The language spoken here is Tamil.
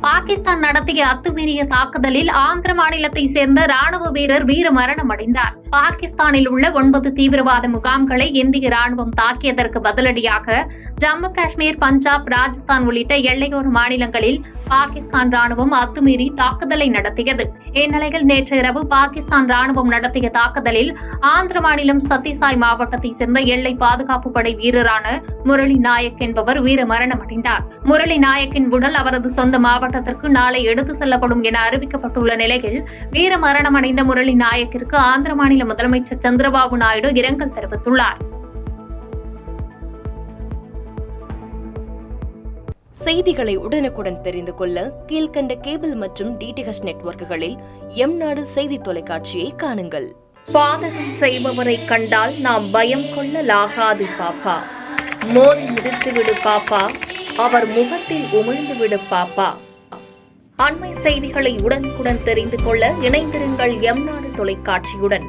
பாகிஸ்தான் நடத்திய அத்துமீறிய தாக்குதலில் ஆந்திர மாநிலத்தை சேர்ந்த ராணுவ வீரர் வீரமரணம் அடைந்தார். பாகிஸ்தானில் உள்ள 9 தீவிரவாத முகாம்களை இந்திய ராணுவம் தாக்கியதற்கு பதிலடியாக ஜம்மு காஷ்மீர், பஞ்சாப், ராஜஸ்தான் உள்ளிட்ட எல்லையோர மாநிலங்களில் பாகிஸ்தான் ராணுவம் அத்துமீறி தாக்குதலை நடத்தியது. இந்நிலையில் நேற்று இரவு பாகிஸ்தான் ராணுவம் நடத்திய தாக்குதலில் ஆந்திர மாநிலம் சத்திசாய் மாவட்டத்தை சேர்ந்த எல்லை பாதுகாப்பு படை வீரரான முரளி நாயக் என்பவர் வீரமரணம் அடைந்தார். முரளி நாயக்கின் உடல் அவரது சொந்த மாவட்டத்திற்கு நாளை எடுத்து செல்லப்படும் என அறிவிக்கப்பட்டுள்ள நிலையில் வீரமரணமடைந்த முரளி நாயக்கிற்கு ஆந்திர மாநில முதலமைச்சர் சந்திரபாபு நாயுடு இரங்கல் தெரிவித்துள்ளார். செய்திகளை உடனுக்குடன் தெரிந்து கொள்ள கீழ்கண்ட கேபிள் மற்றும் டிடிஎச் நெட்வொர்க்குகளில் எம்நாடு செய்தி தொலைக்காட்சியை காணுங்கள். பாதகம் செய்பவரை கண்டால் நாம் பயம் கொள்ளலாகாது பாப்பா. மோதி மிதித்துவிடு பாப்பா, அவர் முகத்தில் உமிழ்ந்துவிடு பாப்பா. அண்மை செய்திகளை உடனுக்குடன் தெரிந்து கொள்ள இணைந்திருங்கள் எம்நாடு தொலைக்காட்சியுடன்.